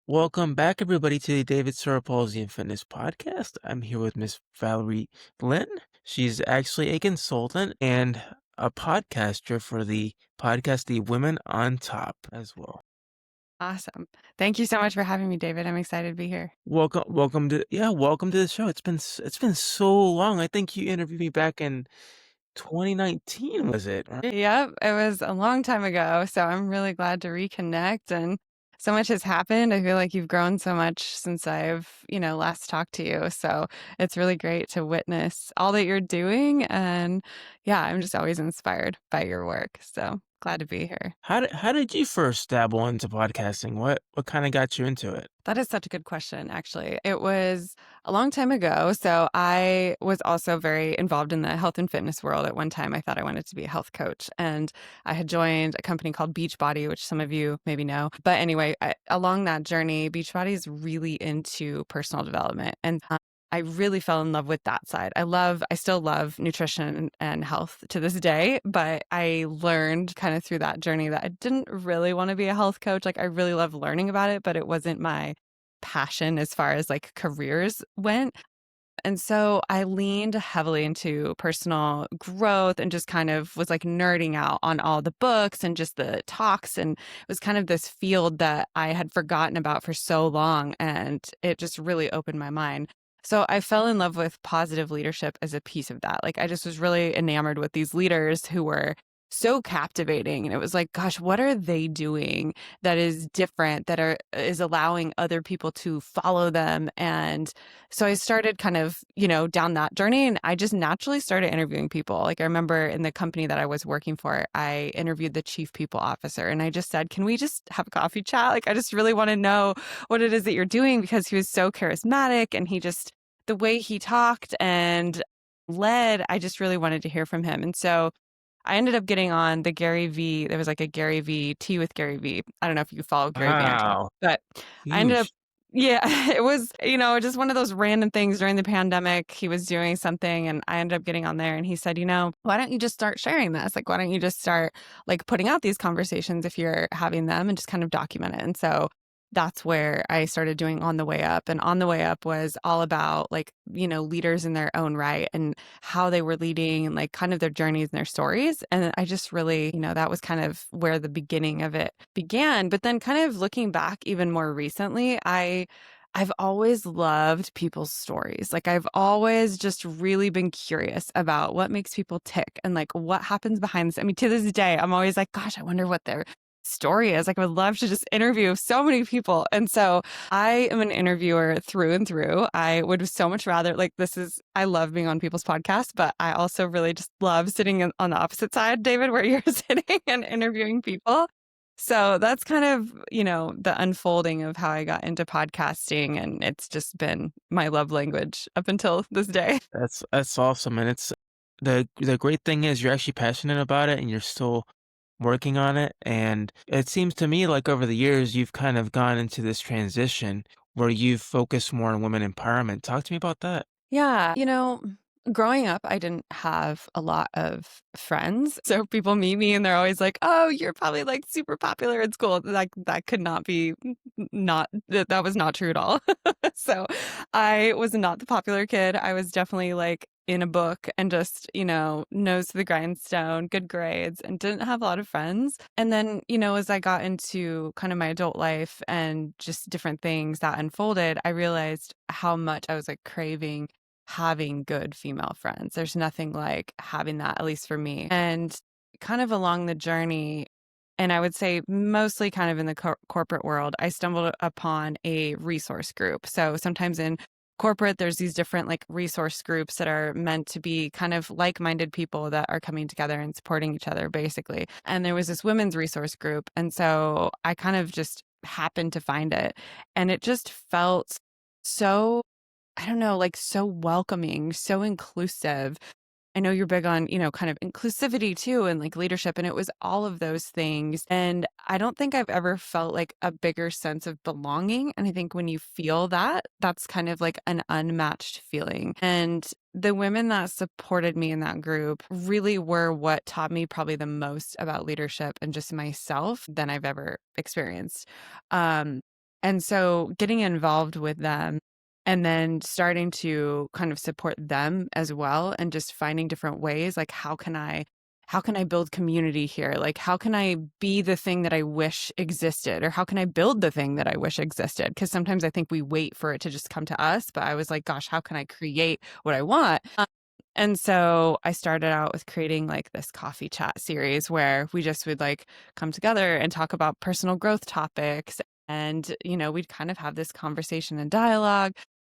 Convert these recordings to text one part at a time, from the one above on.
Welcome back, everybody, to the David Cerebral Fitness Podcast. I'm here with Miss Valerie Lynn. She's actually a consultant and a podcaster for the podcast The Women on Top as well. Awesome. Thank you so much for having me, David. I'm excited to be here. Welcome to the show. It's been so long. I think you interviewed me back in 2019, was it? Right? Yep, it was a long time ago, so I'm really glad to reconnect and so much has happened. I feel like you've grown so much since I've last talked to you. So it's really great to witness all that you're doing and yeah, I'm just always inspired by your work. So glad to be here. How did you first dabble into podcasting? What kind of got you into it? That is such a good question, actually. It was a long time ago. So I was also very involved in the health and fitness world. At one time, I thought I wanted to be a health coach. And I had joined a company called Beachbody, which some of you maybe know. But anyway, along that journey, Beachbody is really into personal development. And I really fell in love with that side. I still love nutrition and health to this day, but I learned kind of through that journey that I didn't really want to be a health coach. Like I really love learning about it, but it wasn't my passion as far as like careers went. And so I leaned heavily into personal growth and just kind of was like nerding out on all the books and just the talks. And it was kind of this field that I had forgotten about for so long. And it just really opened my mind. So I fell in love with positive leadership as a piece of that. Like I just was really enamored with these leaders who were so captivating. And it was like, gosh, what are they doing that is different, is allowing other people to follow them? And so I started kind of down that journey and I just naturally started interviewing people. Like I remember in the company that I was working for, I interviewed the chief people officer and I just said, can we just have a coffee chat? Like I just really want to know what it is that you're doing because he was so charismatic and the way he talked and led, I just really wanted to hear from him. And so I ended up getting on the Gary V. There was like a Gary V tea with Gary V. I don't know if you follow Gary Vaynerchuk, Wow, but I ended up, huge. yeah, it was just one of those random things during the pandemic. He was doing something and I ended up getting on there and he said, why don't you just start sharing this? Like, why don't you just start like putting out these conversations if you're having them and just kind of document it? And so that's where I started doing On the Way Up. And On the Way Up was all about like leaders in their own right and how they were leading and like kind of their journeys and their stories. And I just really that was kind of where the beginning of it began. But then kind of looking back even more recently, I've always loved people's stories. Like I've always just really been curious about what makes people tick and like what happens behind this. I mean, to this day, I'm always like, gosh, I wonder what their story is. Like I would love to just interview so many people. And so I am an interviewer through and through. I would so much rather I love being on people's podcasts, but I also really just love sitting on the opposite side, David, where you're sitting and interviewing people. So that's kind of the unfolding of how I got into podcasting. And it's just been my love language up until this day. That's awesome, and it's the great thing is you're actually passionate about it and you're still working on it, and it seems to me like over the years you've kind of gone into this transition where you've focused more on women empowerment. Talk to me about that. Yeah, growing up, I didn't have a lot of friends. So people meet me and they're always like, "Oh, you're probably like super popular at school." Like that could not be not that was not true at all. So I was not the popular kid. I was definitely like in a book and just nose to the grindstone, good grades, and didn't have a lot of friends. And then as I got into kind of my adult life and just different things that unfolded, I realized how much I was like craving having good female friends. There's nothing like having that, at least for me. And kind of along the journey, and I would say mostly kind of in the corporate world, I stumbled upon a resource group. So sometimes in corporate, there's these different like resource groups that are meant to be kind of like-minded people that are coming together and supporting each other, basically. And there was this women's resource group. And so I kind of just happened to find it. And it just felt so I don't know, like so welcoming, so inclusive. I know you're big on kind of inclusivity too and like leadership. And it was all of those things. And I don't think I've ever felt like a bigger sense of belonging. And I think when you feel that, that's kind of like an unmatched feeling. And the women that supported me in that group really were what taught me probably the most about leadership and just myself than I've ever experienced. Um, And so getting involved with them and then starting to kind of support them as well and just finding different ways like how can I build community here? Like how can I be the thing that I wish existed or how can I build the thing that I wish existed? Because sometimes I think we wait for it to just come to us, but I was like, gosh, how can I create what I want? And so I started out with creating like this coffee chat series where we just would like come together and talk about personal growth topics. And, we'd kind of have this conversation and dialogue.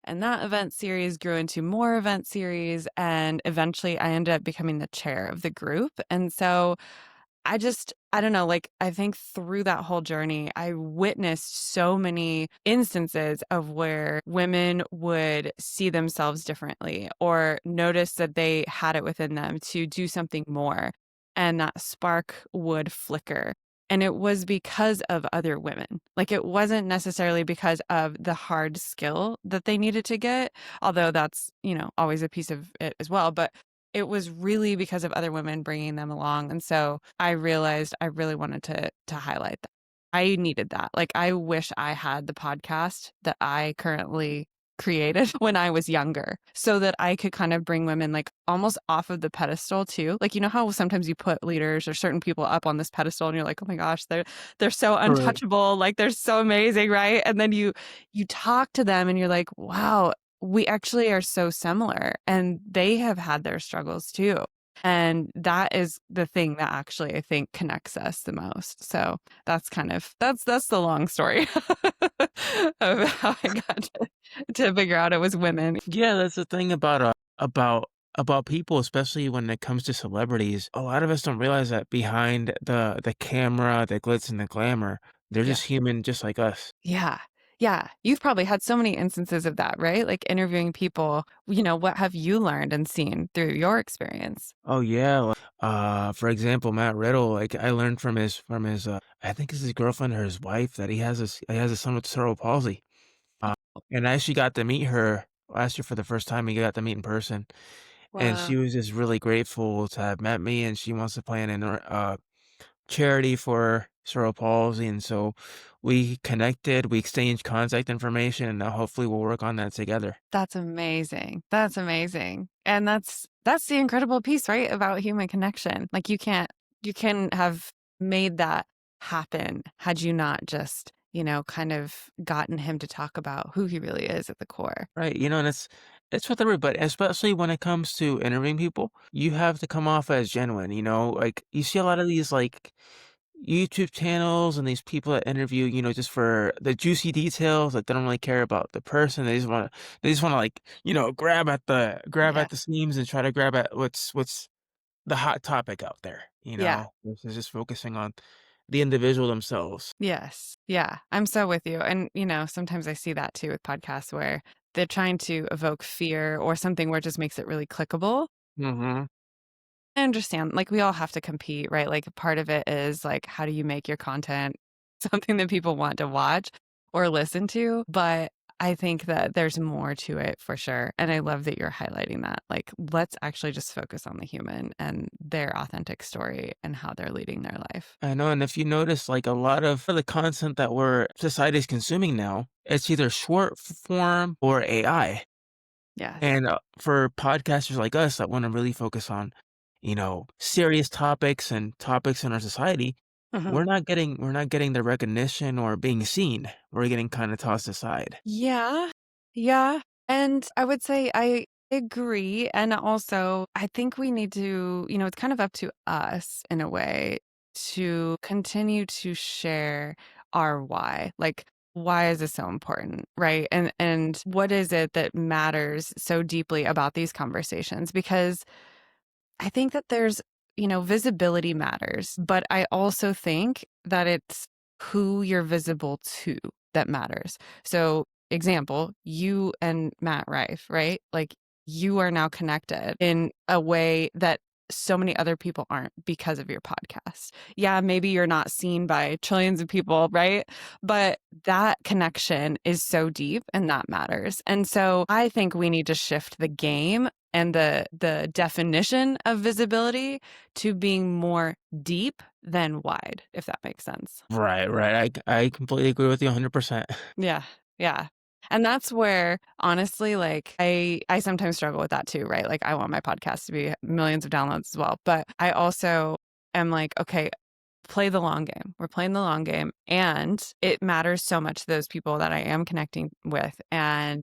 And that event series grew into more event series. And eventually I ended up becoming the chair of the group. And so I don't know, like, I think through that whole journey, I witnessed so many instances of where women would see themselves differently or notice that they had it within them to do something more, and that spark would flicker. And it was because of other women. Like, it wasn't necessarily because of the hard skill that they needed to get, although that's, always a piece of it as well. But it was really because of other women bringing them along, and so I realized I really wanted to highlight that. I needed that. Like, I wish I had the podcast that I currently created when I was younger so that I could kind of bring women, like, almost off of the pedestal too. Like, you know how sometimes you put leaders or certain people up on this pedestal and you're like, "Oh my gosh, they're so Right. untouchable, like, they're so amazing," right? And then you talk to them and you're like, "Wow, we actually are so similar and they have had their struggles too." And that is the thing that actually I think connects us the most. So that's the long story of how I got to figure out it was women. Yeah, that's the thing about people, especially when it comes to celebrities. A lot of us don't realize that behind the camera, the glitz and the glamour, they're Yeah. just human just like us. Yeah. Yeah. You've probably had so many instances of that, right? Like interviewing people, what have you learned and seen through your experience? Oh yeah, for example, Matt Riddle, like I learned from his I think it's his girlfriend or his wife that he has a son with cerebral palsy. Uh, and I actually got to meet her last year for the first time. We got to meet in person, and she Wow. was just really grateful to have met me, and she wants to plan an charity for cerebral palsy, and so we connected, we exchanged contact information, and now hopefully we'll work on that together. That's amazing. That's amazing. And that's the incredible piece, right? About human connection. Like you can have made that happen had you not just, kind of gotten him to talk about who he really is at the core. Right, and it's with everybody, especially when it comes to interviewing people, you have to come off as genuine, like, you see a lot of these, like, YouTube channels and these people that interview, just for the juicy details, like, they don't really care about the person, they just wanna, like, grab Yeah. at the seams and try to grab at what's the hot topic out there, Yeah. versus just focusing on the individual themselves. Yes. Yeah. I'm so with you. And, sometimes I see that too with podcasts where they're trying to evoke fear or something where it just makes it really clickable. Mhm. I understand, like, we all have to compete, right? Like, part of it is, like, how do you make your content something that people want to watch or listen to? But I think that there's more to it for sure, and I love that you're highlighting that. Like, let's actually just focus on the human and their authentic story and how they're leading their life. I know, and if you notice, like, a lot of the content that society is consuming now, it's either short form or AI. Yes. And, for podcasters like us that wanna really focus on, serious topics and topics in our society, Mhm. we're not getting the recognition or being seen. We're getting kinda tossed aside. Yeah. Yeah. And I would say I agree. And also, I think we need to, it's kind of up to us in a way to continue to share our why. Like, why is this so important? Right. And what is it that matters so deeply about these conversations? Because I think that there's, visibility matters, but I also think that it's who you're visible to that matters. So, example, you and Matt Rife, right? Like, you are now connected in a way that so many other people aren't because of your podcast. Yeah, maybe you're not seen by trillions of people, right? But that connection is so deep and that matters. And so I think we need to shift the game and the definition of visibility to being more deep than wide, if that makes sense. Right, right. I completely agree with you 100%. Yeah. Yeah. And that's where honestly, like I sometimes struggle with that too, right? Like I want my podcast to be millions of downloads as well. But I also am like, okay, play the long game. We're playing the long game. And it matters so much to those people that I am connecting with and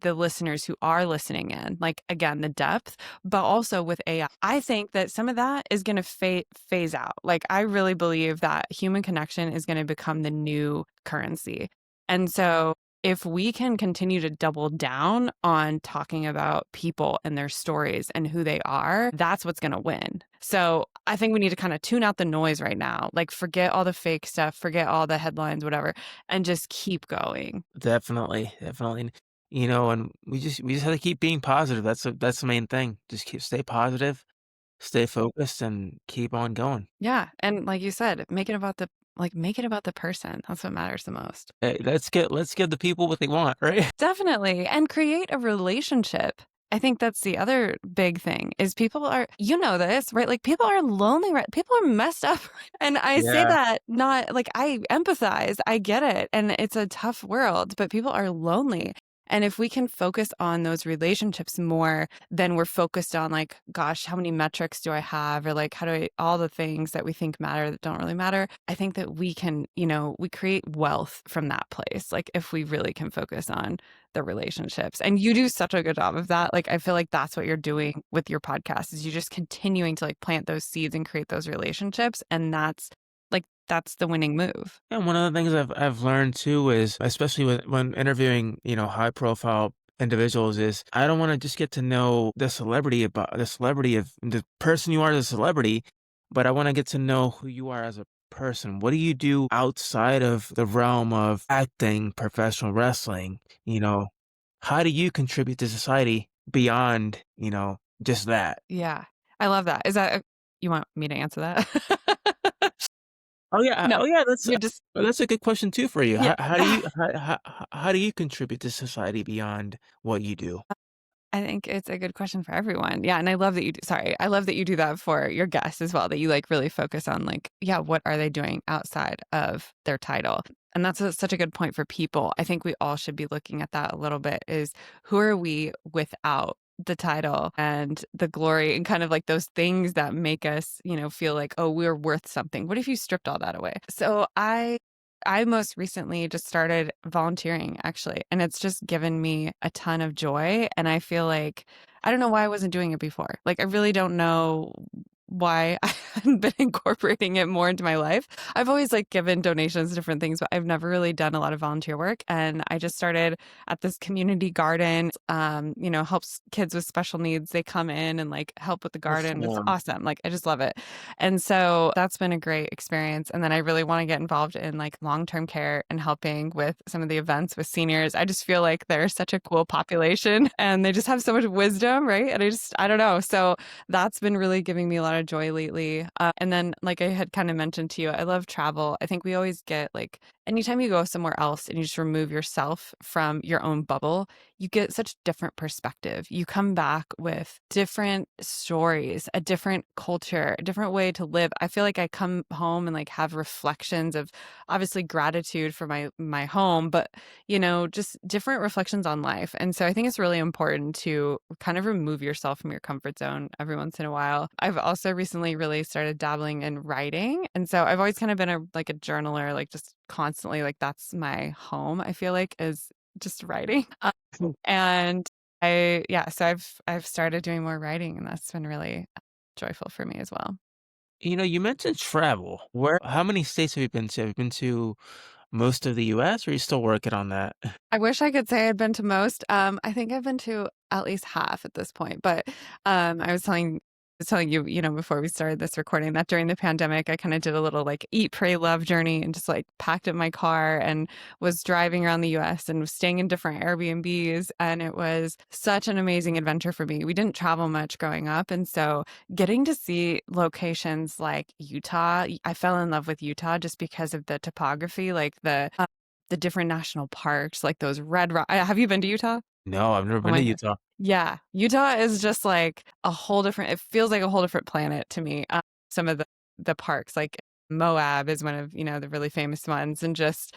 the listeners who are listening in. Like, again, the depth, but also with AI. I think that some of that is going to phase out. Like, I really believe that human connection is going to become the new currency. And so, if we can continue to double down on talking about people and their stories and who they are, that's what's going to win. So I think we need to kind of tune out the noise right now. Like forget all the fake stuff, forget all the headlines, whatever, and just keep going. Definitely, definitely. You know, and we just have to keep being positive. That's the main thing. Just stay positive, stay focused, and keep on going. Yeah. And like you said, make it about the person. That's what matters the most. Hey, let's give the people what they want, right? Definitely. And create a relationship. I think that's the other big thing is people are, you know, this, right? Like people are lonely, right? People are messed up. And I say Yeah. that not like I empathize, I get it. And it's a tough world, but people are lonely. And if we can focus on those relationships more than we're focused on like, gosh, how many metrics do I have? Or like, how do I, all the things that we think matter that don't really matter. I think that we can, you know, we create wealth from that place. Like if we really can focus on the relationships. And you do such a good job of that. Like I feel like that's what you're doing with your podcast is you're just continuing to like plant those seeds and create those relationships. And that's the winning move. And one of the things I've learned too is, especially when interviewing, high profile individuals, is I don't want to just get to know the celebrity of the person you are as a celebrity, but I want to get to know who you are as a person. What do you do outside of the realm of acting, professional wrestling? You know, how do you contribute to society beyond, just that? Yeah. I love that. Is that you want me to answer that? No, Oh yeah, you're just that's a good question too for you. yeah. How do you contribute to society beyond what you do? I think it's a good question for everyone. Yeah, and I love that I love that you do that for your guests as well, that you like really focus on like, yeah, what are they doing outside of their title? And that's such a good point for people. I think we all should be looking at that a little bit is who are we without the title and the glory and kind of like those things that make us, you know, feel like, oh, we're worth something. What if you stripped all that away? So I most recently just started volunteering actually, and it's just given me a ton of joy. And I feel like I don't know why I wasn't doing it before. Like, I really don't know why I hadn't been incorporating it more into my life. I've always like given donations to different things, but I've never really done a lot of volunteer work. And I just started at this community garden, you know, helps kids with special needs. They come in and like help with the garden. It's Perform. awesome. Like, I just love it. And so that's been a great experience. And then I really want to get involved in like long-term care and helping with some of the events with seniors. I just feel like they're such a cool population and they just have so much wisdom, right? And I don't know. So that's been really giving me a lot of joy lately. And then, like I had kind of mentioned to you, I love travel. I think we always get like, anytime you go somewhere else and you just remove yourself from your own bubble, you get such different perspective. You come back with different stories, a different culture, a different way to live. I feel like I come home and like have reflections of obviously gratitude for my home, but you know, just different reflections on life. And so I think it's really important to kind of remove yourself from your comfort zone every once in a while. I've also recently really started dabbling in writing. And so I've always kind of been like a journaler, like just constantly like that's my home, I feel like is just writing. And so I've started doing more writing and that's been really joyful for me as well. You mentioned travel. How many states have you been to? Have you been to most of the US, or are you still working on that? I wish I could say I'd been to most. I think I've been to at least half at this point, but I was telling was telling you, before we started this recording that during the pandemic, I kind of did a little like eat, pray, love journey and just like packed up my car and was driving around the US and was staying in different Airbnbs. And it was such an amazing adventure for me. We didn't travel much growing up. And so getting to see locations like Utah, I fell in love with Utah just because of the topography, like the different national parks, like those red rock. Have you been to Utah? No, I've never Oh been to my god. Utah. Yeah, Utah is just like a whole different it feels like a whole different planet to me. Some of the parks, like Moab is one of, the really famous ones, and just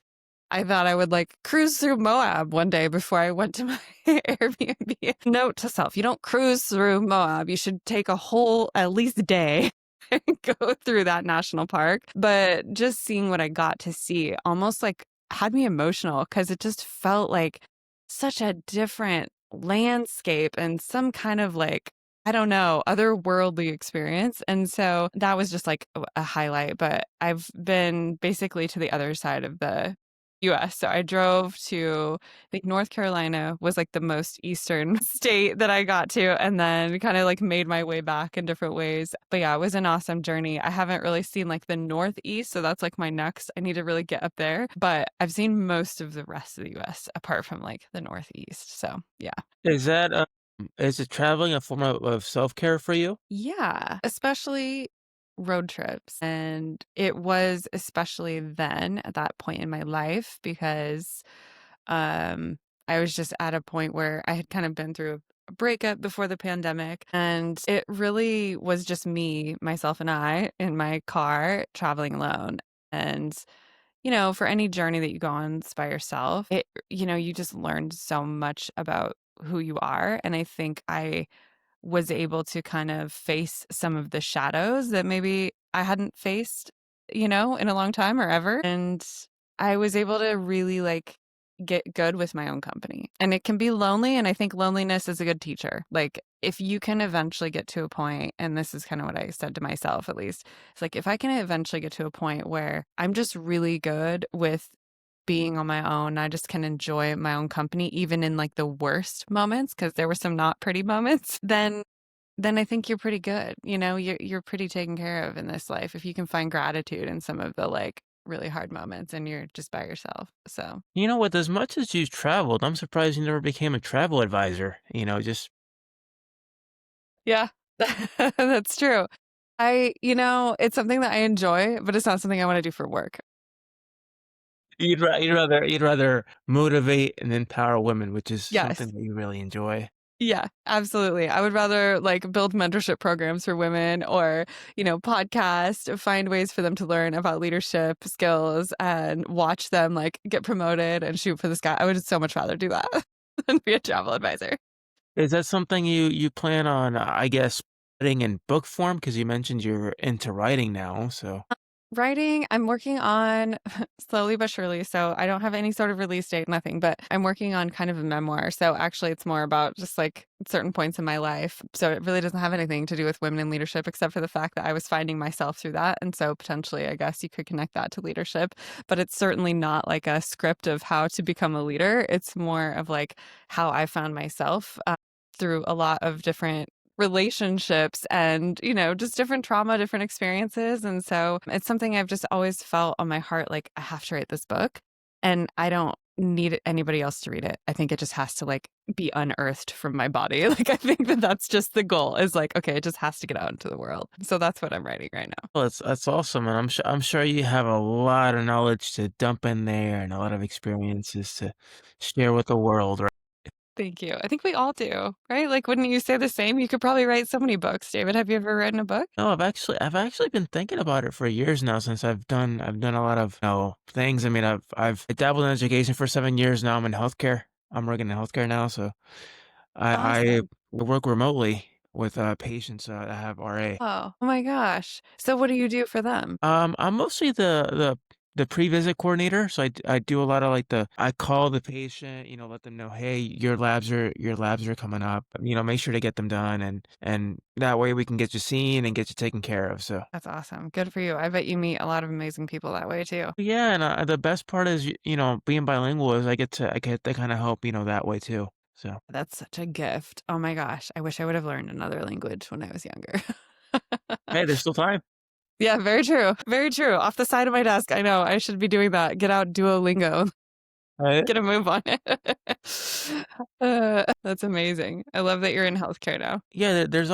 I thought I would like cruise through Moab one day before I went to my Airbnb. Note to self, you don't cruise through Moab. You should take a whole at least day and go through that national park. But just seeing what I got to see almost like had me emotional because it just felt like such a different landscape and some kind of like, I don't know, otherworldly experience. And so that was just like a highlight. But I've been basically to the other side of the US. So I drove to, I think North Carolina was like the most eastern state that I got to, and then kind of like made my way back in different ways. But yeah, it was an awesome journey. I haven't really seen like the Northeast. So that's like my next. I need to really get up there. But I've seen most of the rest of the US apart from like the Northeast. So yeah. Is that, is it traveling a form of self-care for you? Yeah, especially road trips. And it was especially then at that point in my life because um I was just at a point where I had kind of been through a breakup before the pandemic and it really was just me, myself and I in my car traveling alone. And for any journey that you go on by yourself, you just learned so much about who you are. And I think I was able to kind of face some of the shadows that maybe I hadn't faced, in a long time or ever. And I was able to really like get good with my own company. And it can be lonely. And I think loneliness is a good teacher. Like, if you can eventually get to a point, and this is kind of what I said to myself at least, it's like, if I can eventually get to a point where I'm just really good with being on my own. I just can enjoy my own company, even in like the worst moments, because there were some not pretty moments. Then I think you're pretty good. You're pretty taken care of in this life if you can find gratitude in some of the like really hard moments and you're just by yourself. So You know, with as much as you've traveled, I'm surprised you never became a travel advisor, just yeah, that's true. It's something that I enjoy, but it's not something I want to do for work. you'd rather motivate and empower women, which is Yes. something that you really enjoy. Yeah, absolutely. I would rather like build mentorship programs for women or, podcast, find ways for them to learn about leadership skills and watch them like get promoted and shoot for the sky. I would so much rather do that than be a travel advisor. Is that something you plan on, I guess, putting in book form? Because you mentioned you're into writing now, so Writing, I'm working on slowly but surely. So I don't have any sort of release date, nothing, but I'm working on kind of a memoir. So actually, it's more about just like certain points in my life. So it really doesn't have anything to do with women in leadership, except for the fact that I was finding myself through that. And so potentially, I guess you could connect that to leadership, but it's certainly not like a script of how to become a leader. It's more of like how I found myself through a lot of different relationships and, just different trauma, different experiences. And so it's something I've just always felt on my heart like, I have to write this book and I don't need anybody else to read it. I think it just has to like be unearthed from my body. Like, I think that that's just the goal is like, okay, it just has to get out into the world. So that's what I'm writing right now. well, that's awesome, and I'm sure you have a lot of knowledge to dump in there and a lot of experiences to share with the world, right? Thank you. I think we all do, right? Like, wouldn't you say the same? You could probably write so many books, David. Have you ever written a book? No, I've actually been thinking about it for years now since I've done a lot of, things. I mean, I've dabbled in education for 7 years now. I'm in healthcare. I'm working in healthcare now, so I Awesome. work remotely with, patients, that have RA. Oh my gosh. So what do you do for them? I'm mostly the pre-visit coordinator, so I do a lot of, like, I call the patient, let them know, "Hey, your labs are coming up," make sure to get them done, and that way we can get you seen and get you taken care of, so That's awesome. Good for you. I bet you meet a lot of amazing people that way too. yeah, and, the best part is, being bilingual is I get to kinda help, that way too, so That's such a gift. Oh my gosh. I wish I would have learned another language when I was younger. Hey, there's still time, Yeah, very true. Very true. Off the side of my desk. I know I should be doing that. Get out Duolingo. right? Get a move on it. That's amazing. I love that you're in healthcare now. Yeah, there's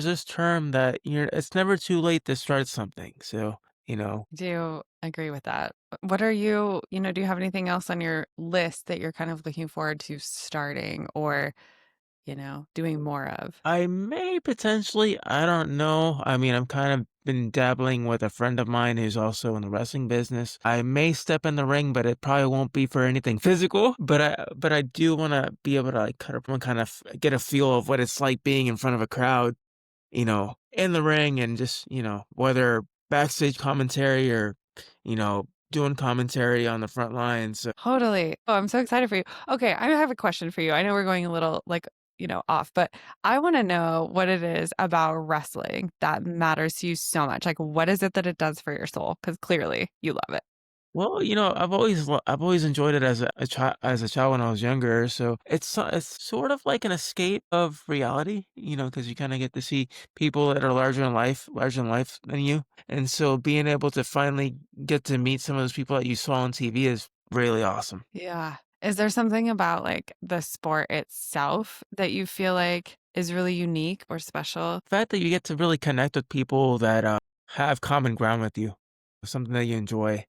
this term that it's never too late to start something. So, you know, Do agree with that. What are do you have anything else on your list that you're kind of looking forward to starting or, doing more of? I may potentially, I don't know. I mean, I'm kind of been dabbling with a friend of mine who's also in the wrestling business. I may step in the ring, but it probably won't be for anything physical. But I do want to be able to like kind of get a feel of what it's like being in front of a crowd, in the ring and just, whether backstage commentary or, doing commentary on the front lines. Totally. Oh, I'm so excited for you. Okay, I have a question for you. I know we're going a little off, but I want to know what it is about wrestling that matters to you so much. Like, what is it that it does for your soul? Because clearly you love it. Well, I've always enjoyed it as a child when I was younger. So it's sort of like an escape of reality, because you kind of get to see people that are larger than life than you, and so being able to finally get to meet some of those people that you saw on TV is really awesome. Yeah. Is there something about like the sport itself that you feel like is really unique or special? The fact that you get to really connect with people that have common ground with you, something that you enjoy,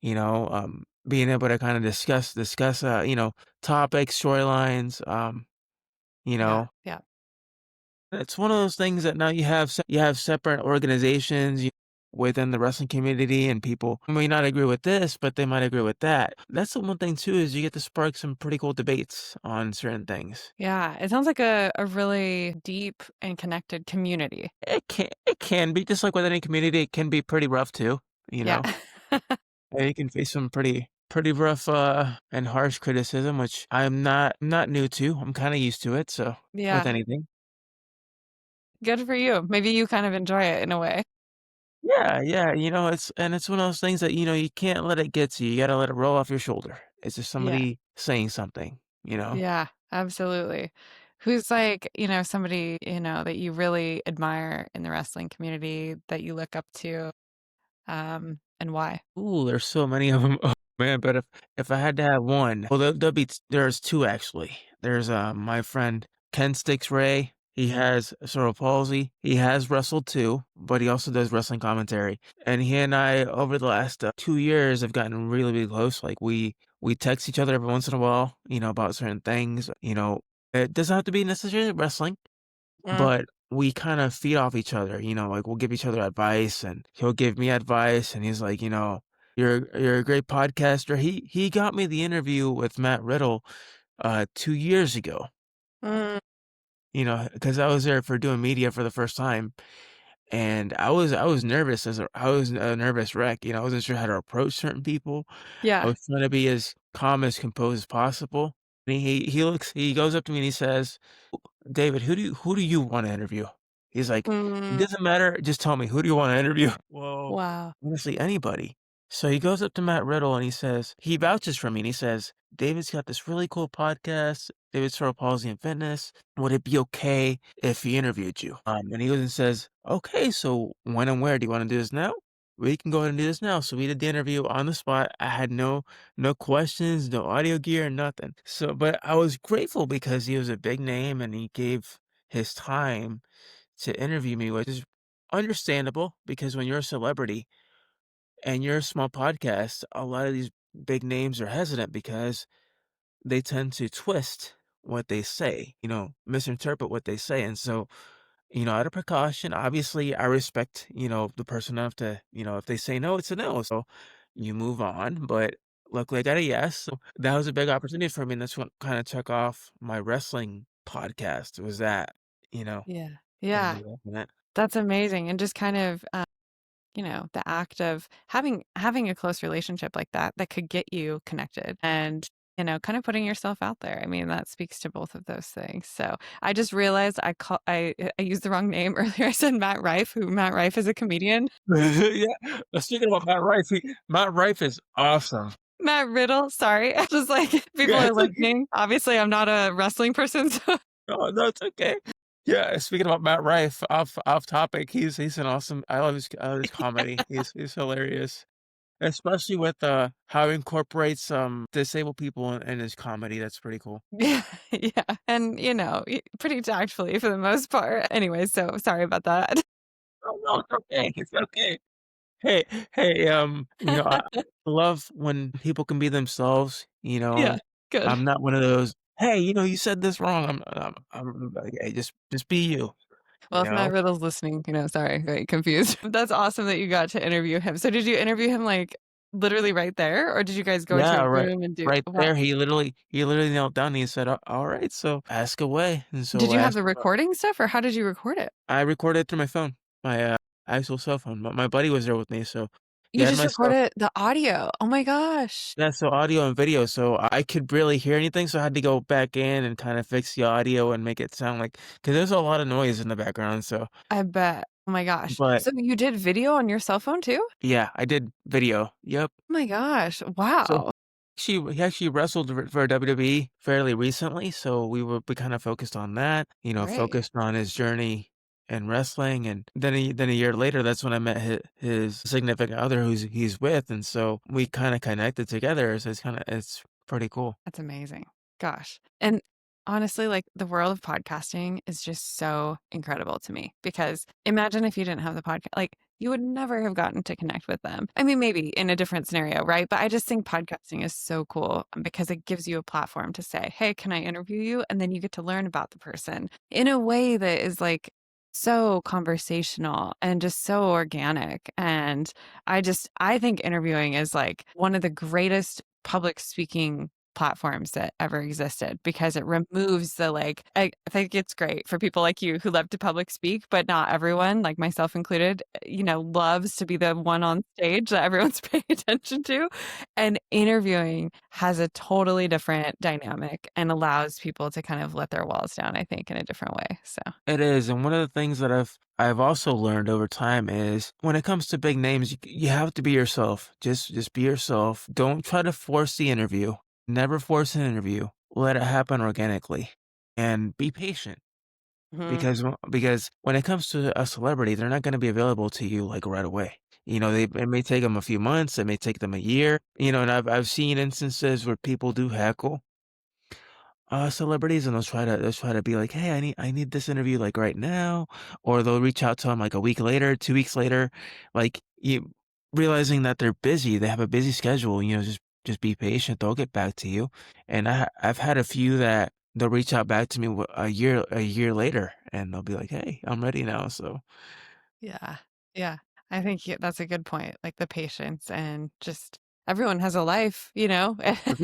being able to kind of discuss topics, storylines, you Yeah. know Yeah. It's one of those things that now you have separate organizations within the wrestling community, and people may not agree with this, but they might agree with that. That's the one thing too is you get to spark some pretty cool debates on certain things. Yeah. It sounds like a really deep and connected community. It can be just like with any community, it can be pretty rough too. You Yeah. know, and you can face some pretty rough and harsh criticism, which I'm not new to. I'm kind of used to it. So with Yeah. anything. Good for you. Maybe you kind of enjoy it in a way. Yeah, yeah, it's one of those things that, you can't let it get to you. You gotta let it roll off your shoulder. It's just Yeah. somebody saying something, you know? Yeah, absolutely. Who's like, somebody, that you really admire in the wrestling community that you look up to, and why? Ooh, there's so many of them. Oh, man, but if I had to have one, well, there's two actually. There's my friend Ken Sticks Ray. He has cerebral palsy. He has wrestled too, but he also does wrestling commentary. And he and I, over the last 2 years, have gotten really, really close. Like we text each other every once in a while, about certain things. It doesn't have to be necessarily wrestling. Mm. But we kind of feed off each other, like we'll give each other advice and he'll give me advice and he's like, you're a great podcaster. He got me the interview with Matt Riddle 2 years ago, Mm. because I was there for doing media for the first time. And I was nervous I was a nervous wreck. I wasn't sure how to approach certain people. I Yeah. was trying to be as calm as composed as possible. And he goes up to me and he says, David, who do you wanna interview? He's like, "It Mm. doesn't matter, just tell me, who do you wanna interview?" Well, Wow. honestly, anybody. So he goes up to Matt Riddle and he vouches for me and he says, "David's got this really cool podcast, David Cerebral Palsy and Fitness. Would it be okay if he interviewed you?" And he goes and says, "Okay, so when and where? Do you wanna do this now? We can go ahead and do this now." So we did the interview on the spot. I had no questions, no audio gear, nothing. So, but I was grateful because he was a big name and he gave his time to interview me, which is understandable because when you're a celebrity and you're a small podcast, a lot of these big names are hesitant because they tend to twist what they say, misinterpret what they say. And so, out of precaution, obviously I respect, the person enough to, if they say no, it's a no. So you move on. But luckily I got a yes. So that was a big opportunity for me. And that's what kind of took off my wrestling podcast was that, you know, Yeah. and Yeah. we opened that. That's amazing. And just kind of, the act of having a close relationship like that could get you connected and, kind of putting yourself out there. I mean, that speaks to both of those things. So I just realized I used the wrong name earlier. I said Matt Rife, who Matt Rife is a comedian. Yeah. Speaking about Matt Rife, Matt Rife is awesome. Matt Riddle, sorry. I just like people Yeah, are it's okay. listening. Obviously, I'm not a wrestling person, so No, no, it's okay. Yeah, speaking about Matt Rife, off topic, he's an awesome I love his comedy. He's hilarious, especially with, how he incorporates, disabled people in his comedy, that's pretty cool. Yeah, yeah, and, pretty tactfully for the most part. Anyway, so sorry about that. Oh, no, it's okay, it's okay. Hey hey, I love when people can be themselves, Yeah, good. I'm not one of those, "Hey, you said this wrong." I'm like, "Hey, just be you," you Well, if Matt know? Riddle's listening, sorry, very confused. That's awesome that you got to interview him. So did you interview him, like, literally right there, or did you guys go into Yeah, a right room and do right wow. there, he literally knelt down and he said, "Alright, so ask away," and Did so you I have asked the him recording stuff, or how did you record it? I recorded through my phone, my, actual cell phone, but my buddy was there with me, so he You had just my stuff. recorded the audio. Oh my gosh. Yeah, so audio and video, so I could barely hear anything, so I had to go back in and kinda fix the audio and make it sound like, because there's a lot of noise in the background, so I bet. Oh my gosh. but So you did video on your cell phone too? yeah, I did video, yep. Oh my gosh. So Wow. he actually wrestled for WWE fairly recently, so we kinda focused on that, Great. focused on his journey in wrestling, and then a year later, that's when I met his significant other who's he's with, and so we kinda connected together, so it's pretty cool. That's amazing. Gosh. And honestly, like the world of podcasting is just so incredible to me because imagine if you didn't have the podcast, like you would never have gotten to connect with them. I mean, maybe in a different scenario, right? But I just think podcasting is so cool because it gives you a platform to say, hey, can I interview you? And then you get to learn about the person in a way that is like so conversational and just so organic. And I think interviewing is like one of the greatest public speaking platforms that ever existed because it removes the like I think it's great for people like you who love to public speak, but not everyone, like myself included, loves to be the one on stage that everyone's paying attention to. And interviewing has a totally different dynamic and allows people to kind of let their walls down, I think, in a different way. So It is, and one of the things that I've also learned over time is when it comes to big names, you have to be yourself. Just be yourself. Don't try to force the interview. Never force an interview. Let it happen organically, and be patient mhm. because when it comes to a celebrity, they're not going to be available to you like right away. It may take them a few months. It may take them a year. And I've seen instances where people do heckle celebrities, and they'll try to be like, "Hey, I need this interview, like, right now," or they'll reach out to them, like, a week later, 2 weeks later, like, you realizing that they're busy, they have a busy schedule, just be patient, they'll get back to you, and I've had a few that they'll reach out back to me a year later, and they'll be like, "Hey, I'm ready now," so Yeah. Yeah. I think that's a good point. Like the patience and just everyone has a life, with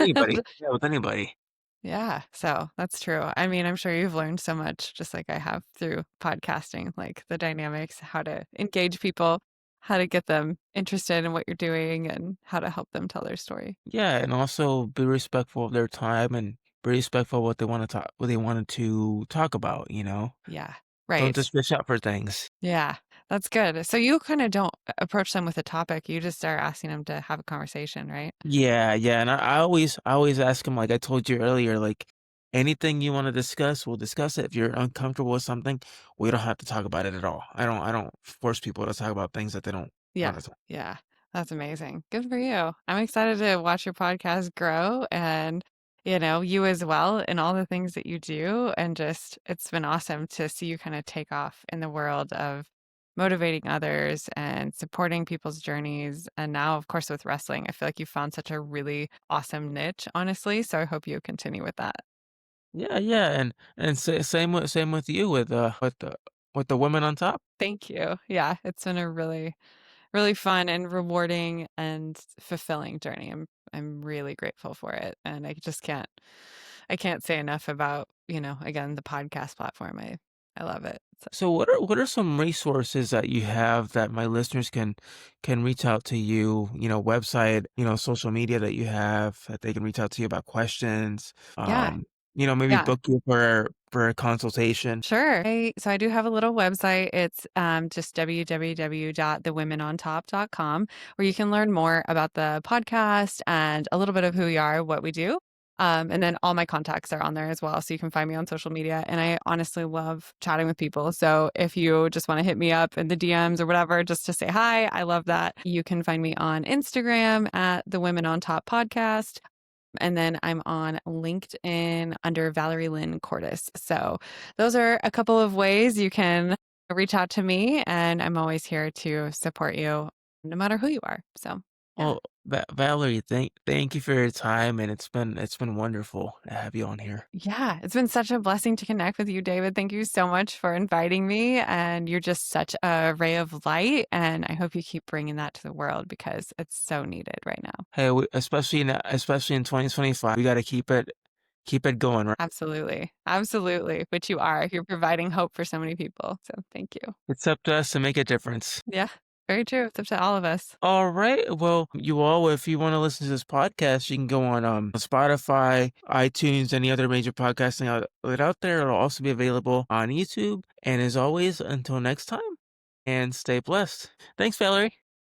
anybody. And Yeah, with anybody. yeah, so that's true. I mean, I'm sure you've learned so much just like I have through podcasting, like the dynamics, how to engage people, how to get them interested in what you're doing, and how to help them tell their story. Yeah, and also be respectful of their time and be respectful of what they wanted to talk about, Yeah. Don't Right. just fish out for things. Yeah. That's good. So you kind of don't approach them with a topic. You just start asking them to have a conversation, right? Yeah, yeah, and I always ask him, like I told you earlier, like, anything you wanna discuss, we'll discuss it. If you're uncomfortable with something, we don't have to talk about it at all. I don't force people to talk about things that they don't Yeah. wanna talk. Yeah. That's amazing. Good for you. I'm excited to watch your podcast grow and, you as well and all the things that you do. And just, it's been awesome to see you kind of take off in the world of motivating others and supporting people's journeys. And now, of course, with wrestling, I feel like you found such a really awesome niche, honestly. So I hope you continue with that. Yeah, yeah, and same with you with the women on top. Thank you. Yeah. It's been a really, really fun and rewarding and fulfilling journey. I'm really grateful for it, and I can't say enough about, again, the podcast platform. I love it. So, So what are some resources that you have that my listeners can reach out to you, website, social media that you have that they can reach out to you about questions, yeah. maybe Yeah. book you for a consultation. Sure. So I do have a little website. It's just www.thewomenontop.com, where you can learn more about the podcast and a little bit of who we are, what we do. And then all my contacts are on there as well. So you can find me on social media. And I honestly love chatting with people. So if you just want to hit me up in the DMs or whatever, just to say hi, I love that. You can find me on Instagram at the Women on Top podcast. And then I'm on LinkedIn under Valerie Lynn Cordes. So those are a couple of ways you can reach out to me. And I'm always here to support you no matter who you are. So, yeah. Well, Valerie, thank you for your time, and it's been wonderful to have you on here. Yeah, it's been such a blessing to connect with you, David. Thank you so much for inviting me. And you're just such a ray of light. And I hope you keep bringing that to the world because it's so needed right now. Hey, especially in 2025, we got to keep it going. Right? Absolutely. Absolutely. Which you are. You're providing hope for so many people. So thank you. It's up to us to make a difference. Yeah, very true. It's up to all of us. All right. Well, you all, if you want to listen to this podcast, you can go on Spotify, iTunes, any other major podcasting outlet out there. It'll also be available on YouTube. And as always, until next time, and stay blessed. Thanks, Valerie.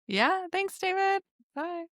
Yeah. Thanks, David. Bye.